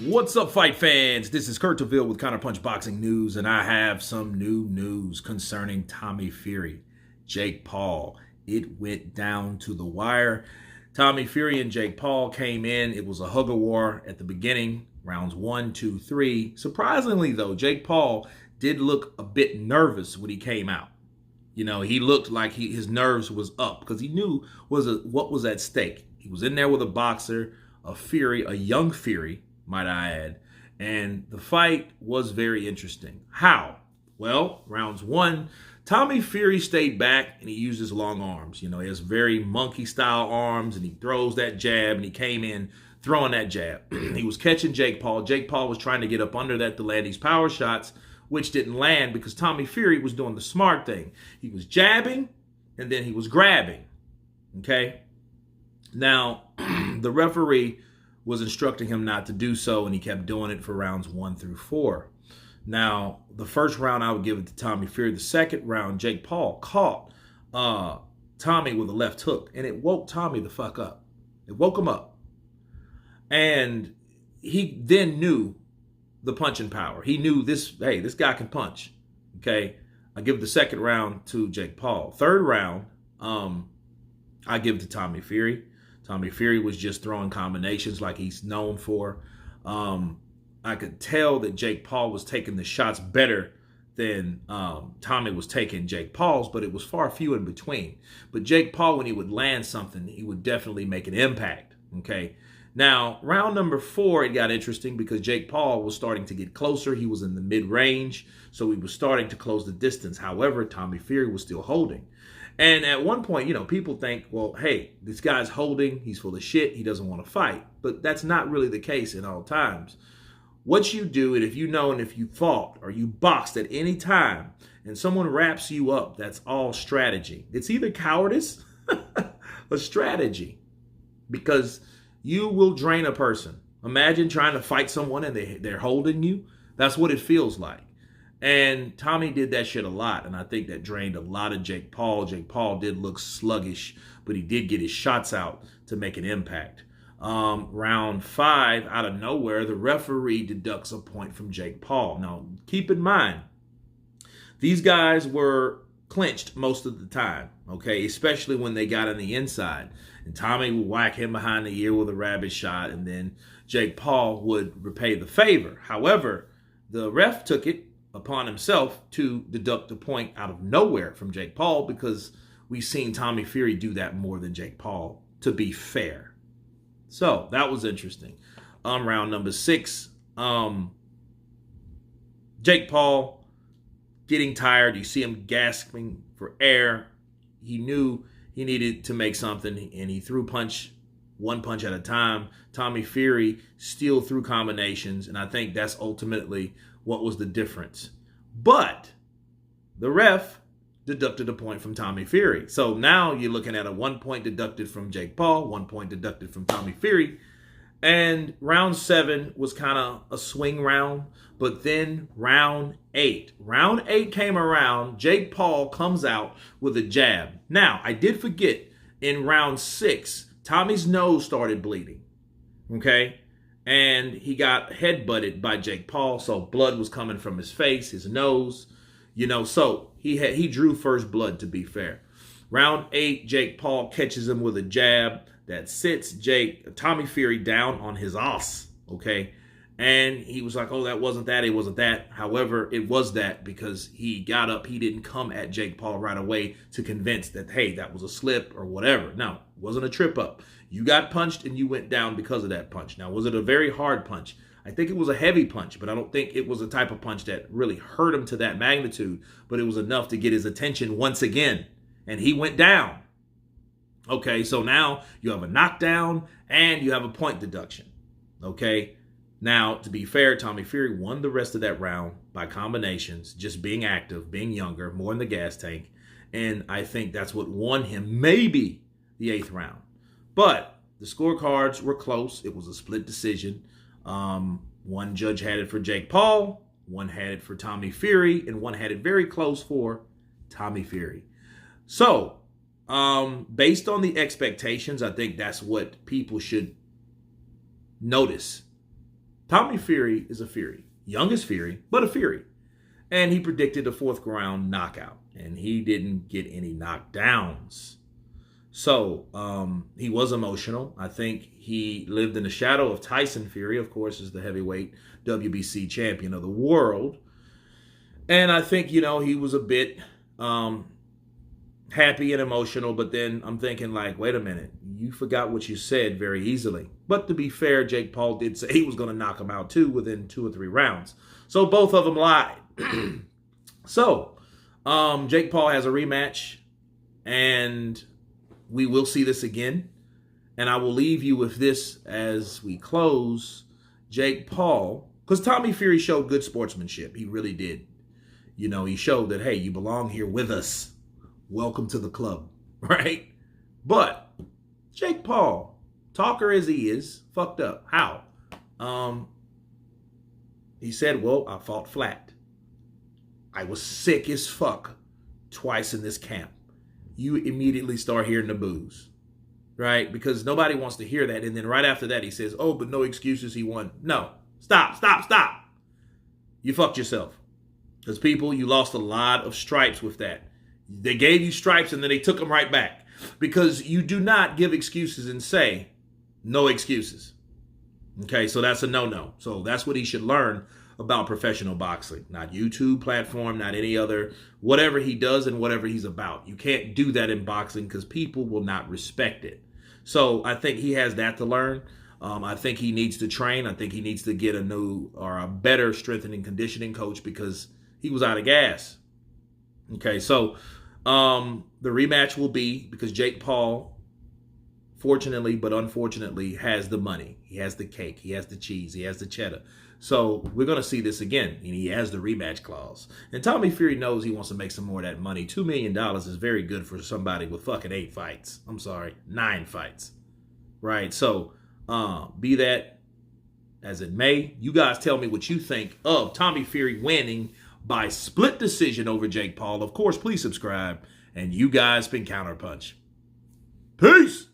What's up, fight fans? This is Kurt DeVille with Counterpunch Boxing News, and I have some new news concerning Tommy Fury, Jake Paul. It went down to the wire. Tommy Fury and Jake Paul came in. It was a hug of war at the beginning, rounds 1, 2, 3. Surprisingly, though, Jake Paul did look a bit nervous when he came out. You know, he looked like his nerves was up because he knew what was at stake. He was in there with a boxer, a Fury, a young Fury, might I add. And the fight was very interesting. How? Well, rounds 1, Tommy Fury stayed back and he used his long arms. You know, he has very monkey-style arms and he throws that jab and he came in throwing that jab. He was catching Jake Paul. Jake Paul was trying to get up under that to land these power shots, which didn't land because Tommy Fury was doing the smart thing. He was jabbing and then he was grabbing. Okay? Now, the referee was instructing him not to do so, and he kept doing it for rounds 1 through 4. Now, the first round, I would give it to Tommy Fury. The second round, Jake Paul caught Tommy with a left hook, and it woke Tommy the fuck up. It woke him up. And he then knew the punching power. He knew this guy can punch. Okay? I give the second round to Jake Paul. Third round, I give it to Tommy Fury. Tommy Fury was just throwing combinations like he's known for. I could tell that Jake Paul was taking the shots better than Tommy was taking Jake Paul's, but it was far few in between. But Jake Paul, when he would land something, he would definitely make an impact. Okay. Now, round number 4, it got interesting because Jake Paul was starting to get closer. He was in the mid-range, so he was starting to close the distance. However, Tommy Fury was still holding. And at one point, you know, people think, well, hey, this guy's holding, he's full of shit, he doesn't want to fight. But that's not really the case in all times. What you do, and if you know and if you fought or you boxed at any time and someone wraps you up, that's all strategy. It's either cowardice or strategy because you will drain a person. Imagine trying to fight someone and they're holding you. That's what it feels like. And Tommy did that shit a lot, and I think that drained a lot of Jake Paul. Jake Paul did look sluggish, but he did get his shots out to make an impact. Round 5, out of nowhere, the referee deducts a point from Jake Paul. Now, keep in mind, these guys were clinched most of the time, okay, especially when they got on the inside. And Tommy would whack him behind the ear with a rabbit shot, and then Jake Paul would repay the favor. However, the ref took it upon himself to deduct a point out of nowhere from Jake Paul because we've seen Tommy Fury do that more than Jake Paul, to be fair. So that was interesting. Round number 6, Jake Paul getting tired. You see him gasping for air. He knew he needed to make something, and he threw one punch at a time. Tommy Fury still threw combinations, and I think that's ultimately what was the difference. But the ref deducted a point from Tommy Fury. So now you're looking at a 1 point deducted from Jake Paul, 1 point deducted from Tommy Fury. And round 7 was kind of a swing round. But then round 8. Round 8 came around. Jake Paul comes out with a jab. Now, I did forget, in round 6, Tommy's nose started bleeding. Okay? And he got headbutted by Jake Paul, so blood was coming from his face, his nose, you know. So he drew first blood, to be fair. Round 8, Jake Paul catches him with a jab that sits Tommy Fury down on his ass, okay? And he was like, oh, that wasn't that, it wasn't that. However, it was that because he got up. He didn't come at Jake Paul right away to convince that, hey, that was a slip or whatever. No, it wasn't a trip up. You got punched and you went down because of that punch. Now, was it a very hard punch? I think it was a heavy punch, but I don't think it was a type of punch that really hurt him to that magnitude, but it was enough to get his attention once again, and he went down. Okay, so now you have a knockdown and you have a point deduction. Okay, now, to be fair, Tommy Fury won the rest of that round by combinations, just being active, being younger, more in the gas tank, and I think that's what won him maybe the 8th round. But the scorecards were close. It was a split decision. One judge had it for Jake Paul, one had it for Tommy Fury, and one had it very close for Tommy Fury. So, based on the expectations, I think that's what people should notice Tommy Fury is a Fury. Youngest Fury, but a Fury. And he predicted a 4th round knockout. And he didn't get any knockdowns. So he was emotional. I think he lived in the shadow of Tyson Fury, of course, is the heavyweight WBC champion of the world. And I think, he was a bit happy and emotional. But then I'm thinking like, wait a minute, you forgot what you said very easily. But to be fair, Jake Paul did say he was going to knock him out too within 2 or 3 rounds. So both of them lied. So Jake Paul has a rematch, and we will see this again. And I will leave you with this as we close. Jake Paul, because Tommy Fury showed good sportsmanship. He really did. He showed that, hey, you belong here with us. Welcome to the club, right? But Jake Paul, talker as he is, fucked up. How? He said, well, I fought flat. I was sick as fuck twice in this camp. You immediately start hearing the boos, right? Because nobody wants to hear that. And then right after that, he says, oh, but no excuses, he won. No, stop. You fucked yourself. Because people, you lost a lot of stripes with that. They gave you stripes and then they took them right back. Because you do not give excuses and say, no excuses. Okay, so that's a no-no. So that's what he should learn about professional boxing. Not YouTube platform, not any other, whatever he does and whatever he's about. You can't do that in boxing because people will not respect it. So I think he has that to learn. I think he needs to train. I think he needs to get a new or a better strength and conditioning coach because he was out of gas. Okay, so the rematch will be because Jake Paul, fortunately but unfortunately, has the money. He has the cake. He has the cheese. He has the cheddar. So we're going to see this again. And he has the rematch clause. And Tommy Fury knows he wants to make some more of that money. $2 million is very good for somebody with fucking 8 fights. I'm sorry, 9 fights. Right? So be that as it may, you guys tell me what you think of Tommy Fury winning by split decision over Jake Paul. Of course, please subscribe. And you guys been Counterpunch. Peace!